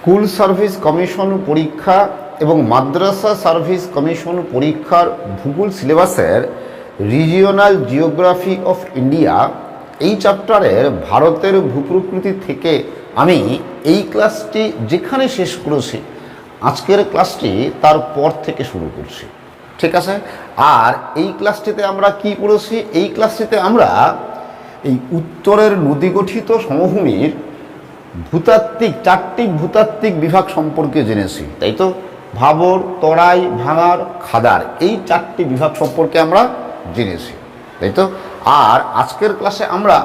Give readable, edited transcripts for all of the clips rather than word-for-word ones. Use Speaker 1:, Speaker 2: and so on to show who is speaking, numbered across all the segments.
Speaker 1: School service commission পরীক্ষা এবং মাদ্রাসা service commission পরীক্ষার ভূগোল সিলেবাসের রিজিওনাল জিওগ্রাফি অফ ইন্ডিয়া এই চ্যাপ্টারের ভারতের ভূপ্রকৃতি থেকে আমি এই ক্লাসটি যেখানে শেষ করেছি আজকের ক্লাসটি তারপর থেকে শুরু করছি। ঠিক আছে, আর এই ক্লাসটিতে আমরা কি পড়েছি? এই ক্লাসটিতে আমরা এই উত্তরের নদী গঠিত সমভূমির ভূতাত্ত্বিক চারটি ভূতাত্ত্বিক বিভাগ সম্পর্কে জেনেছি, তাই তো? ভাবর, তরাই, ভাঙার, খাদার, এই চারটি বিভাগ সম্পর্কে আমরা জেনেছি, তাই তো? আর আজকের ক্লাসে আমরা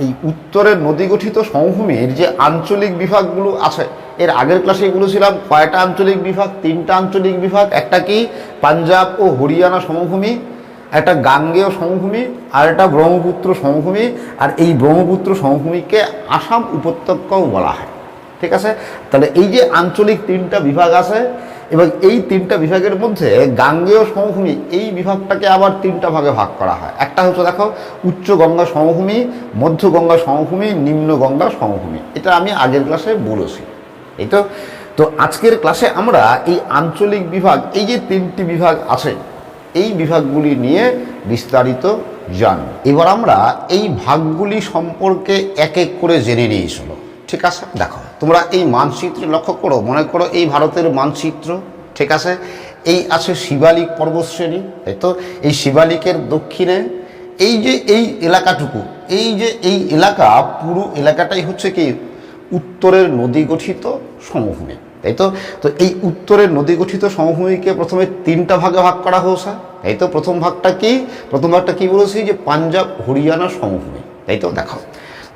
Speaker 1: এই উত্তরের নদী গঠিত সমভূমির যে আঞ্চলিক বিভাগগুলো আছে, এর আগের ক্লাসে বলেছিলাম কয়টা আঞ্চলিক বিভাগ? তিনটা আঞ্চলিক বিভাগ। একটা কি পাঞ্জাব ও হরিয়ানা সমভূমি, একটা গাঙ্গেয় সমভূমি, আর একটা ব্রহ্মপুত্র সমভূমি। আর এই ব্রহ্মপুত্র সমভূমিকে আসাম উপত্যকাও বলা হয়। ঠিক আছে, তাহলে এই যে আঞ্চলিক তিনটা বিভাগ আছে, এবং এই তিনটা বিভাগের মধ্যে গাঙ্গেয় সমভূমি এই বিভাগটাকে আবার তিনটা ভাগে ভাগ করা হয়। একটা হচ্ছে দেখো উচ্চ গঙ্গা সমভূমি, মধ্য গঙ্গা সমভূমি, নিম্ন গঙ্গা সমভূমি। এটা আমি আগের ক্লাসে বলেছি, এই তো। তো আজকের ক্লাসে আমরা এই আঞ্চলিক বিভাগ, এই যে তিনটি বিভাগ আছে, এই বিভাগগুলি নিয়ে বিস্তারিত জানব। এবার আমরা এই ভাগগুলি সম্পর্কে এক এক করে জেনে নিয়ে চলো। ঠিক আছে, দেখো তোমরা এই মানচিত্রে লক্ষ্য করো, মনে করো এই ভারতের মানচিত্র। ঠিক আছে, এই আছে শিবালিক পর্বতশ্রেণী, তাই তো? এই শিবালিকের দক্ষিণে এই যে এই এলাকাটুকু, এই যে এই এলাকা, পুরো এলাকাটাই হচ্ছে কি উত্তরের নদী গঠিত সমভূমি, তাই তো? তো এই উত্তরের নদী গঠিত সমভূমিকে প্রথমে তিনটা ভাগে ভাগ করা হয়েছে, তাই তো? প্রথম ভাগটা কি বলেছি? যে পাঞ্জাব হরিয়ানা সমভূমি, তাই তো? দেখো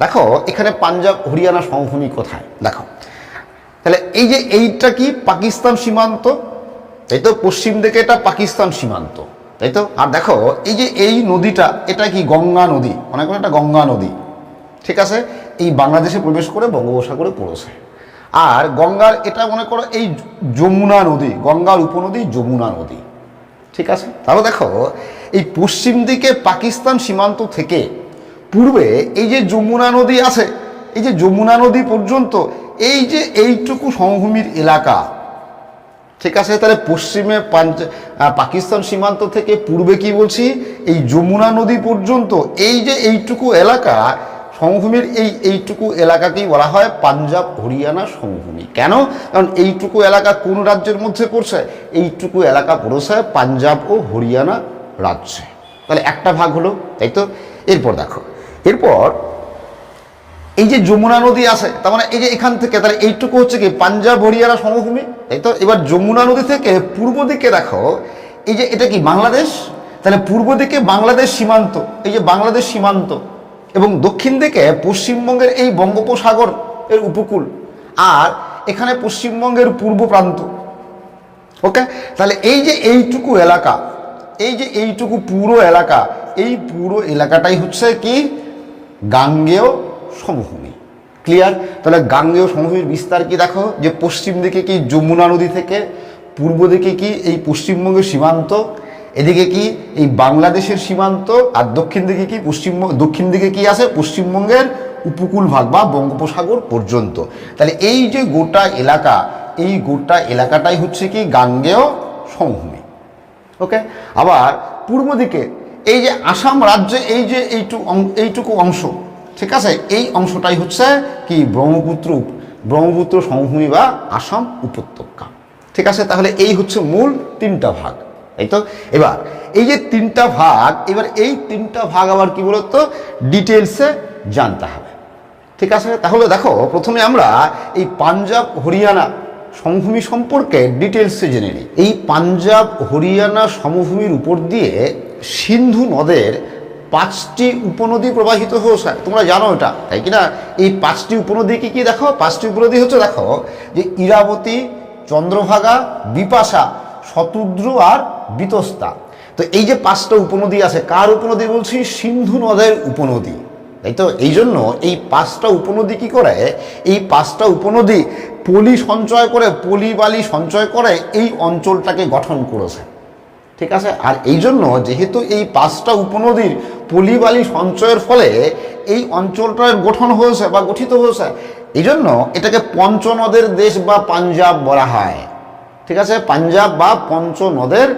Speaker 1: দেখো এখানে পাঞ্জাব হরিয়ানা সমভূমি কোথায়? দেখো তাহলে এই যে এইটা কি পাকিস্তান সীমান্ত, তাই তো? পশ্চিম দিকে এটা পাকিস্তান সীমান্ত, তাই তো? আর দেখো এই যে এই নদীটা, এটা কি গঙ্গা নদী, মনে করো এটা গঙ্গা নদী। ঠিক আছে, এই বাংলাদেশে প্রবেশ করে বঙ্গোপসাগরে পড়েছে। আর গঙ্গার এটা মনে করো এই যমুনা নদী, গঙ্গার উপনদী যমুনা নদী। ঠিক আছে, তাহলে দেখো এই পশ্চিম দিকে পাকিস্তান সীমান্ত থেকে পূর্বে এই যে যমুনা নদী আছে, এই যে যমুনা নদী পর্যন্ত এই যে এইটুকু সমভূমির এলাকা। ঠিক আছে, তাহলে পশ্চিমে পাকিস্তান সীমান্ত থেকে পূর্বে কি বলছি? এই যমুনা নদী পর্যন্ত এই যে এইটুকু এলাকা সমভূমির, এইটুকু এলাকাকেই বলা হয় পাঞ্জাব হরিয়ানা সমভূমি। কেন? কারণ এইটুকু এলাকা কোন রাজ্যের মধ্যে পড়ছে? এইটুকু এলাকা পড়েছে পাঞ্জাব ও হরিয়ানা রাজ্যে। তাহলে একটা ভাগ হলো, তাই তো? এরপর দেখো, এরপর এই যে যমুনা নদী আছে, তার মানে এই যে এখান থেকে, তাহলে এইটুকু হচ্ছে কি পাঞ্জাব হরিয়ানা সমভূমি, তাই তো? এবার যমুনা নদী থেকে পূর্ব দিকে দেখো, এই যে এটা কি বাংলাদেশ, তাহলে পূর্ব দিকে বাংলাদেশ সীমান্ত, এই যে বাংলাদেশ সীমান্ত, এবং দক্ষিণ দিকে পশ্চিমবঙ্গের এই বঙ্গোপসাগর এর উপকূল, আর এখানে পশ্চিমবঙ্গের পূর্ব প্রান্ত। ওকে, তাহলে এই যে এইটুকু এলাকা, এই যে এইটুকু পুরো এলাকা, এই পুরো এলাকাটাই হচ্ছে কি গাঙ্গেয় সমভূমি। ক্লিয়ার? তাহলে গাঙ্গেয় সমভূমির বিস্তার কি দেখো, যে পশ্চিম দিকে কি যমুনা নদী থেকে, পূর্ব দিকে কি এই পশ্চিমবঙ্গের সীমান্ত, এদিকে কি এই বাংলাদেশের সীমান্ত, আর দক্ষিণ দিকে কি দক্ষিণ দিকে কি আছে? পশ্চিমবঙ্গের উপকূল ভাগ বা বঙ্গোপসাগর পর্যন্ত। তাহলে এই যে গোটা এলাকা, এই গোটা এলাকাটাই হচ্ছে কি গাঙ্গেয় সমভূমি। ওকে, আবার পূর্ব দিকে এই যে আসাম রাজ্যে এই যে এইটুকু অংশ, ঠিক আছে, এই অংশটাই হচ্ছে কি ব্রহ্মপুত্র সমভূমি বা আসাম উপত্যকা। ঠিক আছে, তাহলে এই হচ্ছে মূল তিনটা ভাগ, তাই তো? এবার এই যে তিনটা ভাগ, এবার এই তিনটা ভাগ আবার কি বলতো ডিটেলসে জানতে হবে। ঠিক আছে, তাহলে দেখো প্রথমে আমরা এই পাঞ্জাব হরিয়ানা সমভূমি সম্পর্কে ডিটেলসে জেনে নিই। এই পাঞ্জাব হরিয়ানা সমভূমির উপর দিয়ে সিন্ধু নদের 5টি উপনদী প্রবাহিত হয়েছে, তোমরা জানো এটা, তাই কি না? এই 5টি উপনদী কি দেখো, 5টি উপনদী হচ্ছে দেখো যে ইরাবতী, চন্দ্রভাগা, বিপাশা, শতদ্রু আর বিতস্তা। তো এই যে 5টা উপনদী আছে, কার উপনদী বলছি? সিন্ধু নদের উপনদী, তাই তো? এই জন্য এই 5টা উপনদী কি করে, এই 5টা উপনদী পলি সঞ্চয় করে, পলি বালি সঞ্চয় করে এই অঞ্চলটাকে গঠন করেছে। ঠিক আছে, আর এই জন্য যেহেতু এই 5টা উপনদীর পলি বালি সঞ্চয়ের ফলে এই অঞ্চলটার গঠন হয়েছে বা গঠিত হয়েছে, এই জন্য এটাকে পঞ্চনদের দেশ বা পাঞ্জাব বলা হয়। ঠিক আছে, পাঞ্জাব বা পঞ্চনদের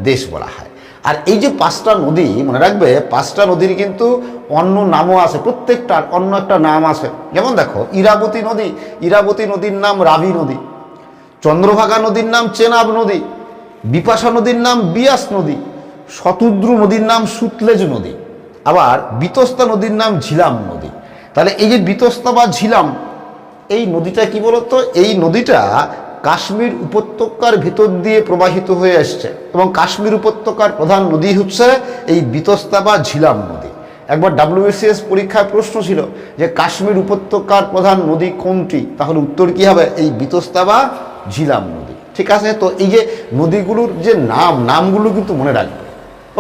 Speaker 1: দেশ বলা হয়। আর এই যে 5টা নদী মনে রাখবে, 5টা নদীর কিন্তু অন্য নামও আছে, প্রত্যেকটার অন্য একটা নাম আছে। যেমন দেখো, ইরাবতী নদী, ইরাবতী নদীর নাম রাবি নদী। চন্দ্রভাগা নদীর নাম চেনাব নদী। বিপাশা নদীর নাম বিয়াস নদী। শতদ্রু নদীর নাম সুতলেজ নদী। আবার বিতস্তা নদীর নাম ঝিলাম নদী। তাহলে এই যে বিতস্তা বা ঝিলাম, এই নদীটা কি বলতো, এই নদীটা কাশ্মীর উপত্যকার ভিতর দিয়ে প্রবাহিত হয়ে আসছে এবং কাশ্মীর উপত্যকার প্রধান নদী হচ্ছে এই বিতস্তা বা ঝিলাম নদী। একবার WBCS পরীক্ষায় প্রশ্ন ছিল যে কাশ্মীর উপত্যকার প্রধান নদী কোনটি, তাহলে উত্তর কি হবে, এই বিতস্তা বা ঝিলাম নদী। ঠিক আছে, তো এই যে নদীগুলোর যে নামগুলো কিন্তু মনে রাখবে।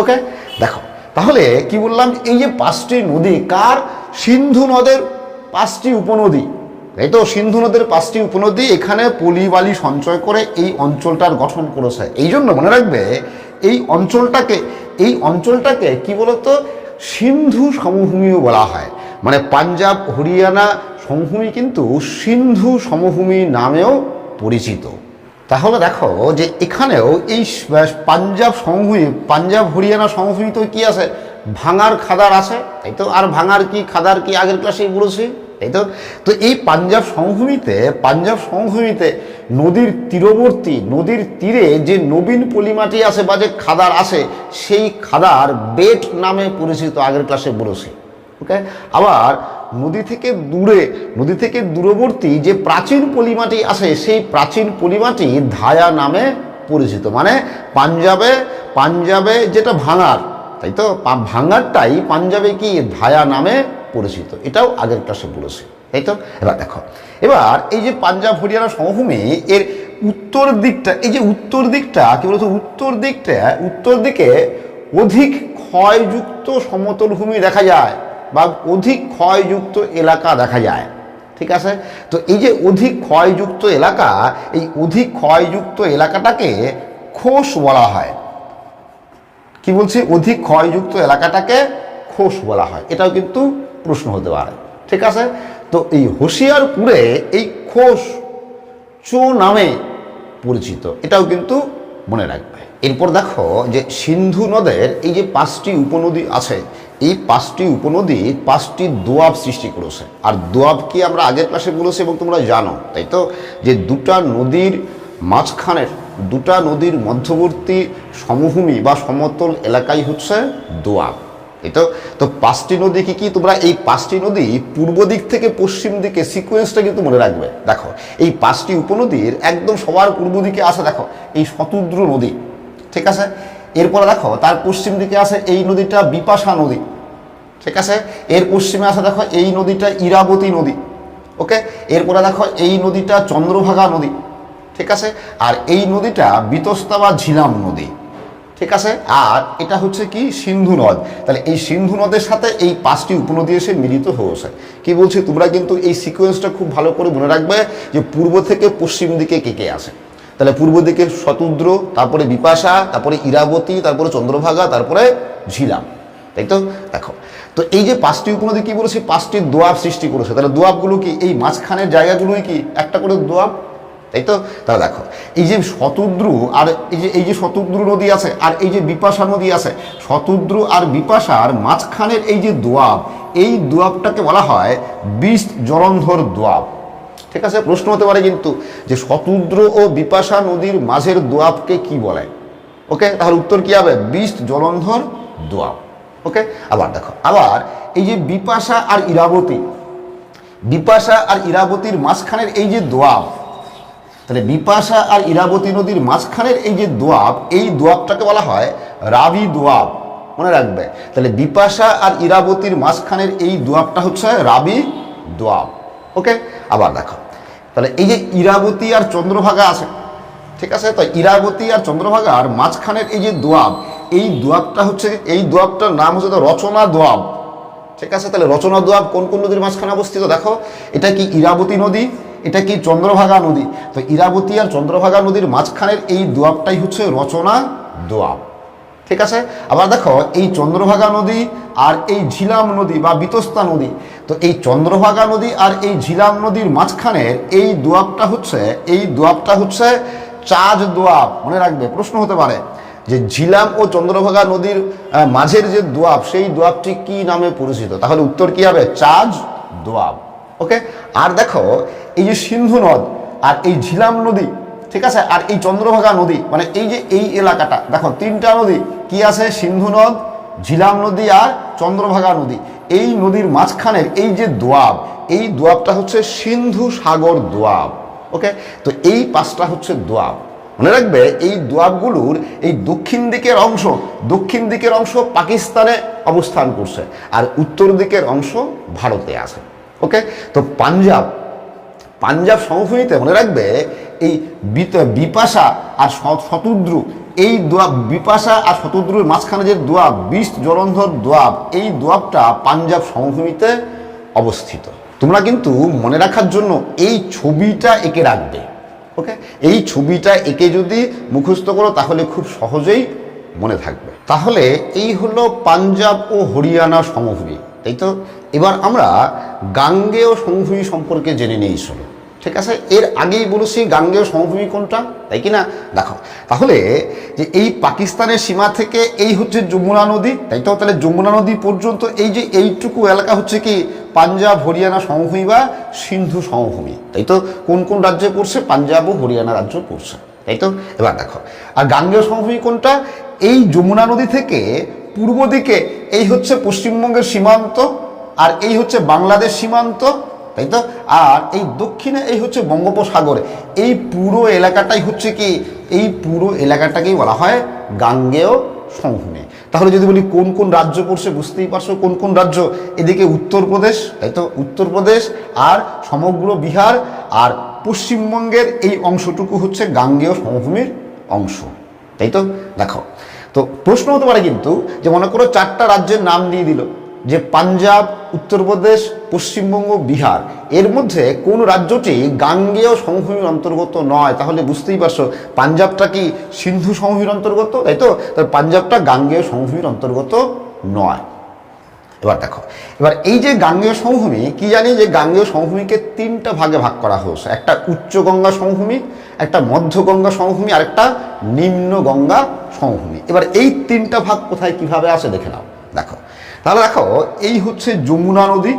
Speaker 1: ওকে, দেখো তাহলে কি বললাম, এই যে 5টি নদী কার, সিন্ধু নদের 5টি উপনদী, তাই তো, সিন্ধু নদের 5টি উপনদী এখানে পলি বালি সঞ্চয় করে এই অঞ্চলটার গঠন করেছে। এই জন্য মনে রাখবে এই অঞ্চলটাকে কি বলতো, সিন্ধু সমভূমিও বলা হয়। মানে পাঞ্জাব হরিয়ানা সমভূমি কিন্তু সিন্ধু সমভূমি নামেও পরিচিত। তাহলে দেখো যে এখানেও এই পাঞ্জাব সমভূমি, পাঞ্জাব হরিয়ানা সমভূমি তো কি আছে, ভাঙার খাদার আছে, তাই তো। আর ভাঙার কি খাদার কি আগের ক্লাসেই বলেছি, তাই তো। তো এই পাঞ্জাব সমভূমিতে নদীর তীরবর্তী, নদীর তীরে যে নবীন পলিমাটি আছে বা যে খাদার আছে, সেই খাদার বেট নামে পরিচিত, আগের ক্লাসে বলেছি। ওকে, আবার নদী থেকে দূরবর্তী যে প্রাচীন পলিমাটি আছে, সেই প্রাচীন পলিমাটি ধায়া নামে পরিচিত। মানে পাঞ্জাবে যেটা ভাঙার, তাই তো, ভাঙারটাই পাঞ্জাবে কি ধায়া নামে পরিচিত, এটাও আগের ক্লাসে বলেছি, তাই তো। এবার দেখো, এবার এই যে পাঞ্জাব হরিয়ানা সমভূমি এর উত্তর দিকটা, এই যে উত্তর দিকটা কি বলতো, উত্তর দিকে অধিক ক্ষয়যুক্ত সমতল ভূমি দেখা যায় বা অধিক ক্ষয়যুক্ত এলাকা দেখা যায়। ঠিক আছে, তো এই যে অধিক ক্ষয়যুক্ত এলাকা, এই অধিক ক্ষয়যুক্ত এলাকাটাকে খোস বলা হয়। কি বলছি, অধিক ক্ষয়যুক্ত এলাকাটাকে খোস বলা হয়। এটাও কিন্তু প্রশ্ন হতে পারে। ঠিক আছে, তো এই হোশিয়ারপুরে এই খোস চো নামে পরিচিত, এটাও কিন্তু মনে রাখবে। এরপর দেখো যে সিন্ধু নদের এই যে 5টি উপনদী আছে, এই 5টি উপনদী 5টি দোয়াব সৃষ্টি করেছে। আর দোয়াব কি আমরা আগের ক্লাসে বলেছি এবং তোমরা জানো, তাই তো, যে দুটা নদীর মধ্যবর্তী সমভূমি বা সমতল এলাকাই হচ্ছে দোয়াব। এই তো, 5টি নদী কি, তোমরা এই 5টি নদী পূর্ব দিক থেকে পশ্চিম দিকে সিকোয়েন্সটা কিন্তু মনে রাখবে। দেখো এই 5টি উপনদীর একদম সবার পূর্ব দিকে আছে দেখো এই শতদ্রু নদী। ঠিক আছে, এরপরে দেখো তার পশ্চিম দিকে আছে এই নদীটা বিপাশা নদী। ঠিক আছে, এর পশ্চিমে আছে দেখো এই নদীটা ইরাবতী নদী। ওকে, এরপরে দেখো এই নদীটা চন্দ্রভাগা নদী। ঠিক আছে, আর এই নদীটা বিতস্তা বা ঝিলাম নদী। ঠিক আছে, আর এটা হচ্ছে কি সিন্ধু নদ। তাহলে এই সিন্ধু নদের সাথে এই 5টি উপনদী এসে মিলিত হয়েছে। কি বলছি, তোমরা কিন্তু এই সিকোয়েন্সটা খুব ভালো করে মনে রাখবে যে পূর্ব থেকে পশ্চিম দিকে কে আছে। তাহলে পূর্ব দিকে শতদ্র, তারপরে বিপাশা, তারপরে ইরাবতী, তারপরে চন্দ্রভাগা, তারপরে ঝিলাম, তাই তো। দেখো, তো এই যে 5টি উপনদী কি বলেছি, 5টি দোয়াব সৃষ্টি করেছে। তাহলে দোয়াবগুলো কি, এই মাঝখানের জায়গাগুলোই কি একটা করে দোয়াব, তাই তো। তাহলে দেখো এই যে শতদ্রু আর এই যে শতদ্রু নদী আছে আর এই যে বিপাশা নদী আছে, শতদ্রু আর বিপাশার মাঝখানের এই যে দোয়াব, এই দোয়াবটাকে বলা হয় 20 জলন্ধর দোয়াব। ঠিক আছে, প্রশ্ন হতে পারে কিন্তু যে শতদ্রু ও বিপাশা নদীর মাঝের দোয়াবকে কি বলে। ওকে, তাহলে উত্তর কি হবে, 20 জলন্ধর দোয়াব। ওকে, আবার দেখো, আবার এই যে বিপাশা আর ইরাবতীর মাঝখানের এই যে দোয়াব, তাহলে বিপাশা আর ইরাবতী নদীর মাঝখানের এই যে দোয়াব, এই দোয়াবটাকে বলা হয় রাবি দোয়াব, মনে রাখবে। তাহলে বিপাশা আর ইরাবতীর মাঝখানের এই দোয়াবটা হচ্ছে রাবি দোয়াব। ওকে, আবার দেখো তাহলে এই যে ইরাবতী আর চন্দ্রভাগা আছে। ঠিক আছে, তো ইরাবতী আর চন্দ্রভাগার মাঝখানের এই যে দোয়াব, এই দোয়াবটা হচ্ছে, এই দোয়াবটার নাম হচ্ছে রচনা দোয়াব। ঠিক আছে, তাহলে রচনা দোয়াব কোন কোন নদীর মাঝখানে অবস্থিত, দেখো এটা কি ইরাবতী নদী, এটা কি চন্দ্রভাগা নদী। তো ইরাবতী আর চন্দ্রভাগা নদীর মাঝখানের এই দোয়াবটাই হচ্ছে রচনা দোয়াব। ঠিক আছে, আবার দেখো এই চন্দ্রভাগা নদী আর এই ঝিলাম নদী বা বিতস্তা নদী, তো এই চন্দ্রভাগা নদী আর এই ঝিলাম নদীর মাঝখানের এই দোয়াবটা হচ্ছে চাজ দোয়াব। মনে রাখবে, প্রশ্ন হতে পারে যে ঝিলাম ও চন্দ্রভাগা নদীর মাঝের যে দোয়াব, সেই দোয়াবটি কি নামে পরিচিত? তাহলে উত্তর কি হবে? চাজ দোয়াব। ওকে, আর দেখো এই যে সিন্ধু নদ আর এই ঝিলাম নদী, ঠিক আছে, আর এই চন্দ্রভাগা নদী, মানে এই যে এই এলাকাটা দেখো, তিনটা নদী কি আছে? সিন্ধু নদ, ঝিলাম নদী আর চন্দ্রভাগা নদী। এই নদীর মাঝখানের এই যে দোয়াব, এই দোয়াবটা হচ্ছে সিন্ধু সাগর দোয়াব। ওকে, তো এই পাঁচটা হচ্ছে দোয়াব। মনে রাখবে এই দোয়াবগুলোর এই দক্ষিণ দিকের অংশ পাকিস্তানে অবস্থান করছে, আর উত্তর দিকের অংশ ভারতে আছে। ওকে, তো পাঞ্জাব সমভূমিতে মনে রাখবে এই বিপাশা আর শতদ্রু, এই দোয়াব, বিপাশা আর শতদ্রুর মাঝখানে যে দোয়াব, 20 জলন্ধর দোয়াব, এই দোয়াবটা পাঞ্জাব সমভূমিতে অবস্থিত। তোমরা কিন্তু মনে রাখার জন্য এই ছবিটা এঁকে রাখবে। ওকে, এই ছবিটা এঁকে যদি মুখস্থ করো তাহলে খুব সহজেই মনে থাকবে। তাহলে এই হলো পাঞ্জাব ও হরিয়ানা সমভূমি, তাই তো? এবার আমরা গাঙ্গেয় সমভূমি সম্পর্কে জেনে নিই। চলো, ঠিক আছে, এর আগেই বলেছি গাঙ্গেয় সমভূমি কোনটা, তাই কি না? দেখো তাহলে যে এই পাকিস্তানের সীমা থেকে এই হচ্ছে যমুনা নদী, তাই তো? তাহলে যমুনা নদী পর্যন্ত এই যে এইটুকু এলাকা হচ্ছে কি পাঞ্জাব হরিয়ানা সমভূমি বা সিন্ধু সমভূমি, তাই তো? কোন কোন রাজ্যে পড়ছে? পাঞ্জাব ও হরিয়ানা রাজ্য পড়ছে, তাই তো? এবার দেখো, আর গাঙ্গেয় সমভূমি কোনটা? এই যমুনা নদী থেকে পূর্ব দিকে এই হচ্ছে পশ্চিমবঙ্গের সীমান্ত, আর এই হচ্ছে বাংলাদেশ সীমান্ত, তাই তো? আর এই দক্ষিণে এই হচ্ছে বঙ্গোপসাগর। এই পুরো এলাকাটাই হচ্ছে কি, এই পুরো এলাকাটাকেই বলা হয় গাঙ্গেয় সমভূমি। তাহলে যদি বলি কোন কোন রাজ্য পড়ছে, বুঝতেই পারছো কোন কোন রাজ্য। এদিকে উত্তরপ্রদেশ, তাই তো? উত্তরপ্রদেশ আর সমগ্র বিহার আর পশ্চিমবঙ্গের এই অংশটুকু হচ্ছে গাঙ্গেয় সমভূমির অংশ, তাই তো? দেখো, তো প্রশ্ন হতে পারে কিন্তু যে মনে করো 4টা রাজ্যের নাম দিয়ে দিল, যে পাঞ্জাব, উত্তরপ্রদেশ, পশ্চিমবঙ্গ, বিহার, এর মধ্যে কোন রাজ্যটি গাঙ্গেয় সমভূমির অন্তর্গত নয়? তাহলে বুঝতেই পারছো পাঞ্জাবটা কি সিন্ধু সমভূমির অন্তর্গত, তাই তো? তাহলে পাঞ্জাবটা গাঙ্গেয় সমভূমির অন্তর্গত নয়। এবার দেখো, এবার এই যে গাঙ্গেয় সমভূমি, কি জানি যে গাঙ্গেয় সমভূমিকে 3টা ভাগে ভাগ করা হয়েছে। একটা উচ্চ গঙ্গা সমভূমি, একটা মধ্য গঙ্গা সমভূমি, আর একটা নিম্ন গঙ্গা সমভূমি। এবার এই 3টা ভাগ কোথায় কিভাবে আছে দেখে নাও। দেখো, তাহলে দেখো এই হচ্ছে যমুনা নদী,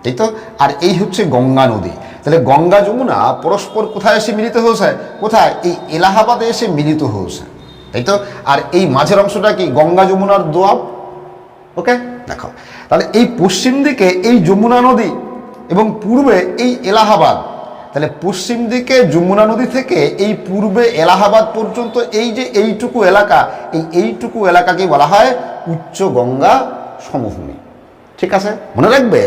Speaker 1: তাই তো? আর এই হচ্ছে গঙ্গা নদী। তাহলে গঙ্গা যমুনা পরস্পর কোথায় এসে মিলিত হয়েছে? কোথায়? এই এলাহাবাদে এসে মিলিত হয়েছে, তাই তো? আর এই মাঝের অংশটা কি গঙ্গা যমুনার দোয়াব। ওকে, দেখো তাহলে এই পশ্চিম দিকে এই যমুনা নদী এবং পূর্বে এই এলাহাবাদ। তাহলে পশ্চিম দিকে যমুনা নদী থেকে এই পূর্বে এলাহাবাদ পর্যন্ত এই যে এইটুকু এলাকা, এইটুকু এলাকাকে বলা হয় উচ্চ গঙ্গা সমভূমি, ঠিক আছে? মনে রাখবে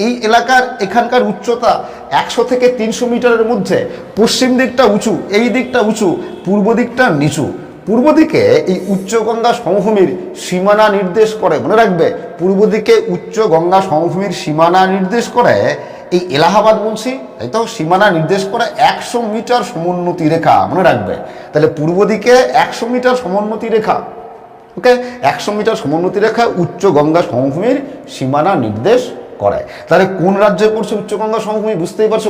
Speaker 1: এই এলাকার এখানকার উচ্চতা 100 থেকে 300 মিটারের মধ্যে। পশ্চিম দিকটা উঁচু, এই দিকটা উঁচু, পূর্ব দিকটা নিচু। পূর্ব দিকে এই উচ্চ গঙ্গা সমভূমির সীমানা নির্দেশ করে, মনে রাখবে পূর্ব দিকে উচ্চ গঙ্গা সমভূমির সীমানা নির্দেশ করে এই এলাহাবাদ বলছি, তাই তো? সীমানা নির্দেশ করে 100 মিটার সমোন্নতি রেখা, মনে রাখবে। তাহলে পূর্ব দিকে 100 মিটার সমোন্নতি রেখা, ওকে, 100 মিটার সমোন্নতি রেখা উচ্চ গঙ্গা সমভূমির সীমানা নির্দেশ করে। তাহলে কোন রাজ্যে পড়ছে উচ্চ গঙ্গা সমভূমি? বুঝতেই পারছো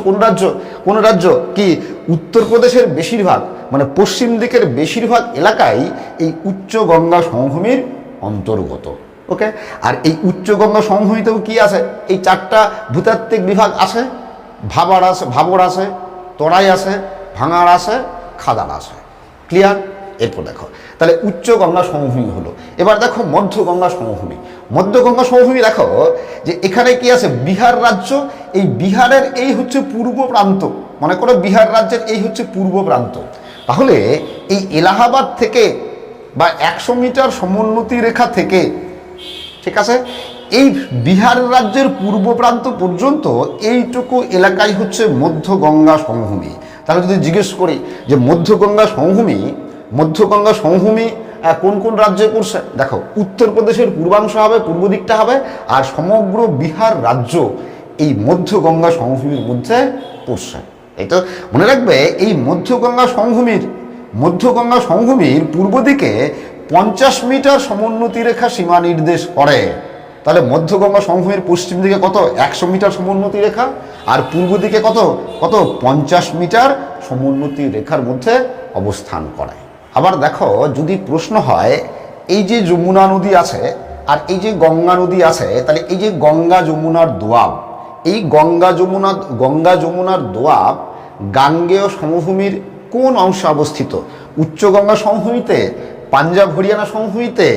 Speaker 1: কোন রাজ্য কি উত্তরপ্রদেশের বেশিরভাগ, মানে পশ্চিম দিকের বেশিরভাগ এলাকাই এই উচ্চ গঙ্গা সমভূমির অন্তর্গত। ওকে, আর এই উচ্চ গঙ্গা সমভূমিতেও কি আছে? এই 4টা ভূতাত্ত্বিক বিভাগ আছে। ভাবর আছে, তরাই আছে, ভাঙাড় আছে, খাদান আছে। ক্লিয়ার? এরপর দেখো, তাহলে উচ্চ গঙ্গা সমভূমি হলো। এবার দেখো মধ্য গঙ্গা সমভূমি। মধ্য গঙ্গা সমভূমি দেখো যে এখানে কি আছে? বিহার রাজ্য। এই বিহারের এই হচ্ছে পূর্ব প্রান্ত, মনে করো বিহার রাজ্যের এই হচ্ছে পূর্ব প্রান্ত। তাহলে এই এলাহাবাদ থেকে বা 100 মিটার সমোন্নতি রেখা থেকে, ঠিক আছে, এই বিহার রাজ্যের পূর্ব প্রান্ত পর্যন্ত এইটুকু এলাকাই হচ্ছে মধ্য গঙ্গা সমভূমি। তাহলে যদি জিজ্ঞেস করি যে মধ্য গঙ্গা সমভূমি কোন কোন রাজ্যে পড়ছে? দেখো, উত্তরপ্রদেশের পূর্বাংশ হবে, পূর্ব দিকটা হবে, আর সমগ্র বিহার রাজ্য এই মধ্য গঙ্গা সমভূমির মধ্যে পড়ছে। এই তো মনে রাখবে এই মধ্য গঙ্গা সমভূমির পূর্ব দিকে 50 মিটার সমোন্নতি রেখা সীমা নির্দেশ করে। তাহলে মধ্য গঙ্গা সমভূমির পশ্চিম দিকে কত 100 মিটার সমোন্নতি রেখা, আর পূর্ব দিকে কত কত 50 মিটার সমোন্নতি রেখার মধ্যে অবস্থান করায়। আবার দেখো, যদি প্রশ্ন হয় এই যে যমুনা নদী আছে আর এই যে গঙ্গা নদী আছে, তাহলে এই যে গঙ্গা যমুনার দোয়াব, এই গঙ্গা যমুনার দোয়াব গাঙ্গেয় সমভূমির কোন অংশে অবস্থিত? উচ্চ গঙ্গা সমভূমিতে, পাঞ্জাব হরিয়ানা সমভূমিতে,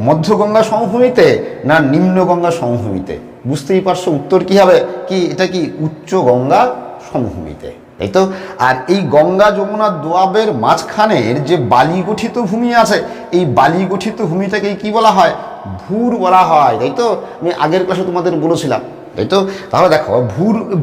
Speaker 1: মধ্য গঙ্গা সমভূমিতে, না নিম্ন গঙ্গা সমভূমিতে? বুঝতেই পারছো উত্তর কি হবে, কি এটা কি উচ্চ গঙ্গা সমভূমিতে, তাই তো? আর এই গঙ্গা যমুনার দোয়াবের মাঝখানের যে বালি গঠিত ভূমি আছে, এই বালি গঠিত ভূমিটাকে কি বলা হয়? ভূর বলা হয়, তাই তো? আমি আগের ক্লাসে তোমাদের বলেছিলাম, তাই তো? তাহলে দেখো,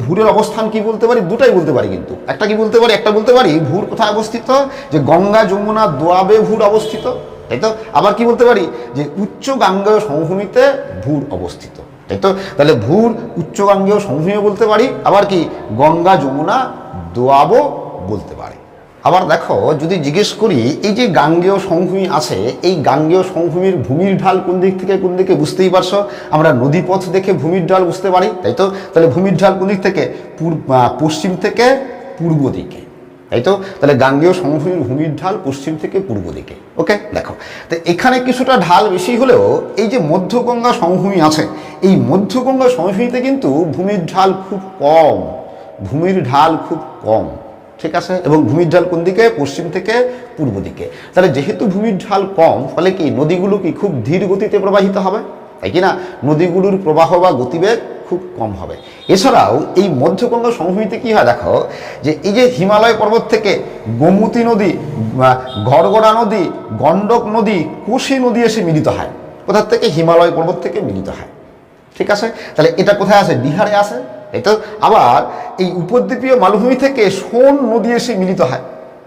Speaker 1: ভূরের অবস্থান কি বলতে পারি? দুটাই বলতে পারি, কিন্তু একটা কি বলতে পারি, একটা বলতে পারি ভূর কোথায় অবস্থিত, যে গঙ্গা যমুনার দোয়াবে ভূর অবস্থিত, তাই তো? আবার কি বলতে পারি, যে উচ্চ গাঙ্গেয় সমভূমিতে ভূর অবস্থিত, তাই তো? তাহলে ভূর উচ্চ গাঙ্গেয় সমভূমি বলতে পারি, আবার কি গঙ্গা যমুনা দোয়াবও বলতে পারি। আবার দেখো, যদি জিজ্ঞেস করি এই যে গাঙ্গেয় সমভূমি আছে, এই গাঙ্গেয় সমভূমির ভূমির ঢাল কোন দিক থেকে কোন দিকে? বুঝতেই পারছো, আমরা নদীপথ দেখে ভূমির ঢাল বুঝতে পারি, তাই তো? তাহলে ভূমির ঢাল কোন দিক থেকে? পশ্চিম থেকে পূর্ব দিকে, তাই তো? তাহলে গাঙ্গেয় সমভূমির ভূমির ঢাল পশ্চিম থেকে পূর্ব দিকে। ওকে, দেখো, তো এখানে কিছুটা ঢাল বেশি হলেও এই যে মধ্যগঙ্গা সমভূমি আছে, এই মধ্যগঙ্গা সমভূমিতে কিন্তু ভূমির ঢাল খুব কম, ভূমির ঢাল খুব কম, ঠিক আছে? এবং ভূমির ঢাল কোন দিকে? পশ্চিম থেকে পূর্ব দিকে। তাহলে যেহেতু ভূমির ঢাল কম, ফলে কি নদীগুলো কি খুব ধীর গতিতে প্রবাহিত হবে, তাই কি না? নদীগুলোর প্রবাহ বা গতিবেগ খুব কম হবে। এছাড়াও এই মধ্যগঙ্গা সমভূমিতে কি হয় দেখো, যে এই যে হিমালয় পর্বত থেকে গোমতী নদী, ঘরগড়া নদী, গণ্ডক নদী, কোশি নদী এসে মিলিত হয়। কোথা থেকে? হিমালয় পর্বত থেকে মিলিত হয়, ঠিক আছে? তাহলে এটা কোথায় আছে? বিহারে আছে, তাই তো? আবার এই উপদ্বীপীয় মালভূমি থেকে সোন নদী এসে মিলিত হয়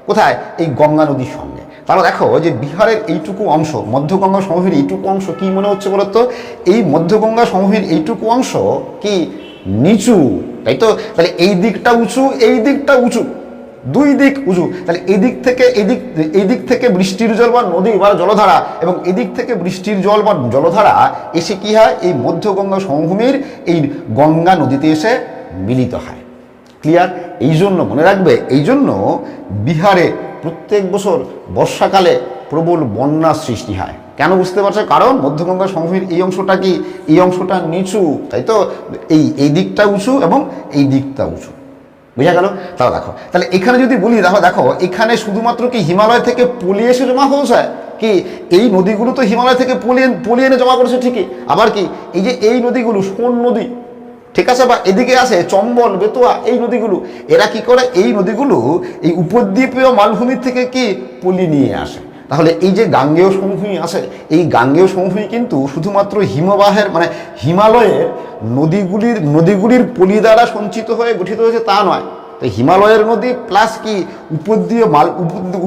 Speaker 1: কোথায়? এই গঙ্গা নদীর সঙ্গে। তাহলে দেখো, যে বিহারের এইটুকু অংশ, মধ্যগঙ্গা সমভূমির এইটুকু অংশ কি মনে হচ্ছে বলতো? এই মধ্যগঙ্গা সমভূমির এইটুকু অংশ কি নিচু, তাই তো? তাহলে এই দিকটা উঁচু, এই দিকটা উঁচু, দুই দিক উঁচু। তাহলে এই দিক থেকে বৃষ্টির জল বা নদী বা জলধারা, এবং এদিক থেকে বৃষ্টির জল বা জলধারা এসে কি হয়? এই মধ্যগঙ্গা সমভূমির এই গঙ্গা নদীতে এসে মিলিত হয়। ক্লিয়ার? এই জন্য মনে রাখবে, এই জন্য বিহারে প্রত্যেক বছর বর্ষাকালে প্রবল বন্যার সৃষ্টি হয়। কেন? বুঝতে পারছো? কারণ মধ্যগঙ্গা সমভূমির এই অংশটা কি? এই অংশটা নিচু, তাই তো? এই দিকটা উঁচু এবং এই দিকটা উঁচু, বুঝা গেল? তাহলে দেখো, তাহলে এখানে যদি বলি, তাহলে দেখো এখানে শুধুমাত্র কি হিমালয় থেকে পলি এসে জমা হয়েছে কি? এই নদীগুলো তো হিমালয় থেকে পলি এনে জমা করেছে ঠিকই, আবার কি এই যে এই নদীগুলো সোন নদী, ঠিক আছে, বা এদিকে আছে চম্বল, বেতোয়া, এই নদীগুলো, এরা কি করে? এই নদীগুলো এই উপদ্বীপীয় মালভূমি থেকে কি পলি নিয়ে আসে। তাহলে এই যে গাঙ্গেয় সমভূমি আছে, এই গাঙ্গেয় সমভূমি কিন্তু শুধুমাত্র হিমবাহের মানে হিমালয়ের নদীগুলির পলি দ্বারা সঞ্চিত হয়ে গঠিত হয়েছে তা নয়। তো হিমালয়ের নদী প্লাস কি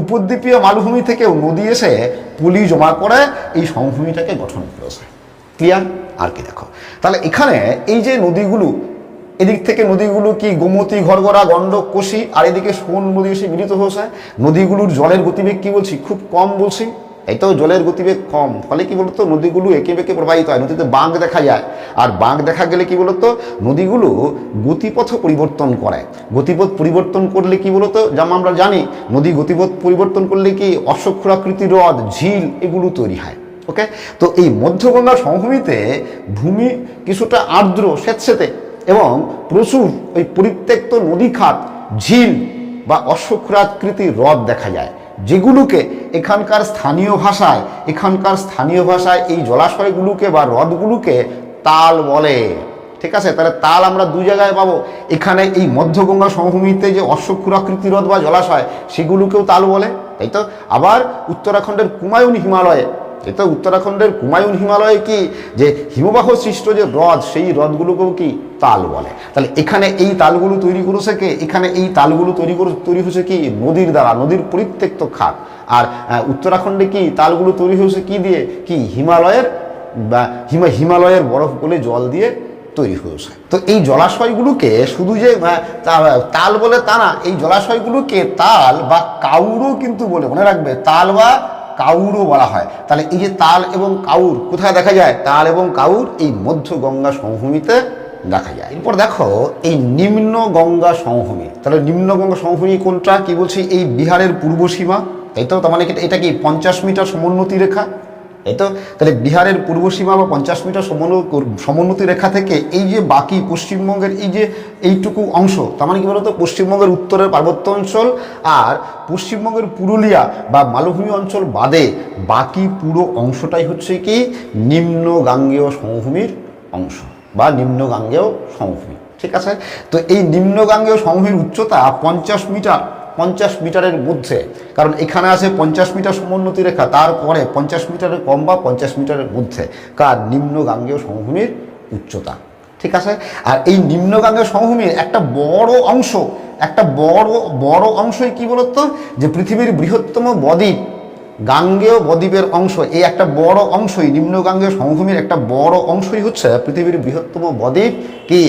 Speaker 1: উপদ্বীপীয় মালভূমি থেকেও নদী এসে পলি জমা করে এই সমভূমিটাকে গঠন করেছে। ক্লিয়ার? আর কি দেখো, তাহলে এখানে এই যে নদীগুলো, এদিক থেকে নদীগুলো কি গোমতী, ঘরগড়া, গণ্ডক, কোশি, আর এদিকে সোন নদী এসে মিলিত হয়েছে। নদীগুলোর জলের গতিবেগ কি বলছি? খুব কম বলছি, এই তো? জলের গতিবেগ কম, ফলে কি বলতো? নদীগুলো এঁকে বেঁকে প্রবাহিত হয়, নদীতে বাঁক দেখা যায়। আর বাঁক দেখা গেলে কি বলতো? নদীগুলো গতিপথ পরিবর্তন করে। গতিপথ পরিবর্তন করলে কি বলতো? যেমন আমরা জানি, নদী গতিপথ পরিবর্তন করলে কি অশ্বক্ষুরাকৃতি হ্রদ, ঝিল এগুলো তৈরি হয়। ওকে, তো এই মধ্যগঙ্গা সমভূমিতে ভূমি কিছুটা আর্দ্র, স্যাঁতসেঁতে এবং প্রচুর ওই পরিত্যক্ত নদী খাত, ঝিল বা অশ্বক্ষুরাকৃতি হ্রদ দেখা যায়, যেগুলোকে এখানকার স্থানীয় ভাষায় এই জলাশয়গুলোকে বা হ্রদগুলোকে তাল বলে। ঠিক আছে? তাহলে তাল আমরা দুই জায়গায় পাবো। এখানে এই মধ্যগঙ্গা সমভূমিতে যে অশ্বক্ষুরাকৃতি হ্রদ বা জলাশয়, সেগুলোকেও তাল বলে, তাই তো? আবার উত্তরাখণ্ডের কুমায়ুন হিমালয়ে, এটা উত্তরাখণ্ডের কুমায়ুন হিমালয়ে কি যে হিমবাহ সৃষ্ট যে হ্রদ, সেই হ্রদগুলোকেও কি তাল বলে। তাহলে এখানে এই তালগুলো তৈরি করেছে কে? এখানে এই তালগুলো তৈরি হয়েছে কি? নদীর দ্বারা, নদীর পরিত্যক্ত খাত। আর উত্তরাখণ্ডে কি তালগুলো তৈরি হয়েছে কি দিয়ে? কি হিমালয়ের বা হিমালয়ের বরফ গলে জল দিয়ে তৈরি হয়েছে। তো এই জলাশয়গুলোকে শুধু যে তাল বলে তা না, এই জলাশয়গুলোকে তাল বা কাউরও কিন্তু বলে, মনে রাখবে, তাল বা কাউরও বলা হয়। তাহলে এই যে তাল এবং কাউর কোথায় দেখা যায়? তাল এবং কাউর এই মধ্য গঙ্গা সমভূমিতে দেখা যায়। এরপর দেখো এই নিম্ন গঙ্গা সমভূমি। তাহলে নিম্ন গঙ্গা সমভূমি কোনটা? কি বলছি? এই বিহারের পূর্ব সীমা, তাই তো? তার মানে এটা কি 50 মিটার সমোন্নতি রেখা, এই তো? তাহলে বিহারের পূর্ব সীমা বা 50 মিটার সমোন্নতি রেখা থেকে এই যে বাকি পশ্চিমবঙ্গের এই যে এইটুকু অংশ, তার মানে কি বলতো? পশ্চিমবঙ্গের উত্তরের পার্বত্য অঞ্চল আর পশ্চিমবঙ্গের পুরুলিয়া বা মালভূমি অঞ্চল বাদে বাকি পুরো অংশটাই হচ্ছে কি নিম্ন গাঙ্গেয় সমভূমির অংশ বা নিম্ন গাঙ্গেয় সমভূমি। ঠিক আছে? তো এই নিম্ন গাঙ্গেয় সমভূমির উচ্চতা 50 মিটারের মধ্যে, কারণ এখানে আছে 50 মিটার সমোন্নতি রেখা, তারপরে 50 মিটারের কম বা 50 মিটারের মধ্যে কার নিম্ন গাঙ্গেয় সমভূমির উচ্চতা। ঠিক আছে? আর এই নিম্ন গাঙ্গেয় সমভূমির একটা বড় অংশই কি বলতো? যে পৃথিবীর বৃহত্তম বদ্বীপ গাঙ্গেয় বদ্বীপের অংশ, এই একটা বড় অংশই নিম্ন গাঙ্গেয় সমভূমির একটা বড় অংশই হচ্ছে পৃথিবীর বৃহত্তম বদ্বীপ কি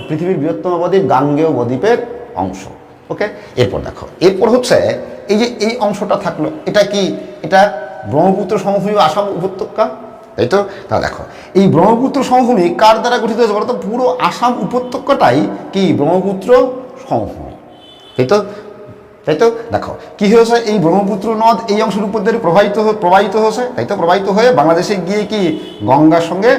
Speaker 1: পৃথিবীর বৃহত্তম বদ্বীপ গাঙ্গেয় বদ্বীপের অংশ। ওকে, এরপর দেখো, এরপর হচ্ছে এই যে এই অংশটা থাকলো, এটা কি? এটা ব্রহ্মপুত্র সমভূমি আসাম উপত্যকা, তাই তো? তা দেখো এই ব্রহ্মপুত্র সমভূমি কার দ্বারা গঠিত হয়েছে বলতো? পুরো আসাম উপত্যকাটাই কি ব্রহ্মপুত্র সমভূমি, তাই তো? তাই তো? দেখো কি হয়েছে, এই ব্রহ্মপুত্র নদ এই অংশের উপর দিয়ে প্রবাহিত হয়েছে, তাই তো? প্রবাহিত হয়ে বাংলাদেশে গিয়ে কি গঙ্গার সঙ্গে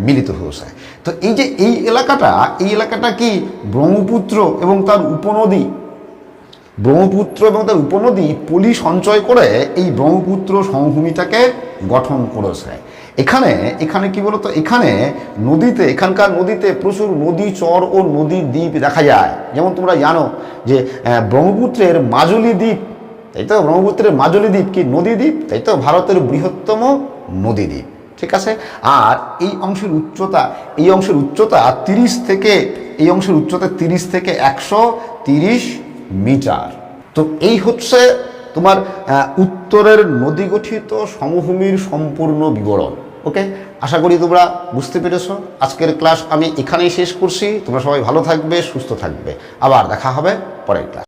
Speaker 1: মিলিত হয়েছে। তো এই যে এই এলাকাটা কি ব্রহ্মপুত্র এবং তার উপনদী পলি সঞ্চয় করে এই ব্রহ্মপুত্র সমভূমিটাকে গঠন করেছে। এখানে কি বলতো? এখানকার নদীতে প্রচুর নদী চর ও নদী দ্বীপ দেখা যায়। যেমন তোমরা জানো যে ব্রহ্মপুত্রের মাজুলি দ্বীপ, তাই তো? ব্রহ্মপুত্রের মাজুলি দ্বীপ কি নদী দ্বীপ, তাই তো? ভারতের বৃহত্তম নদী দ্বীপ। ঠিক আছে? আর এই অংশের উচ্চতা 30 থেকে 130 মিটার। তো এই হচ্ছে তোমার উত্তরের নদী গঠিত সমভূমির সম্পূর্ণ বিবরণ। ওকে, আশা করি তোমরা বুঝতে পেরেছো। আজকের ক্লাস আমি এখানেই শেষ করছি। তোমরা সবাই ভালো থাকবে, সুস্থ থাকবে। আবার দেখা হবে পরের ক্লাস।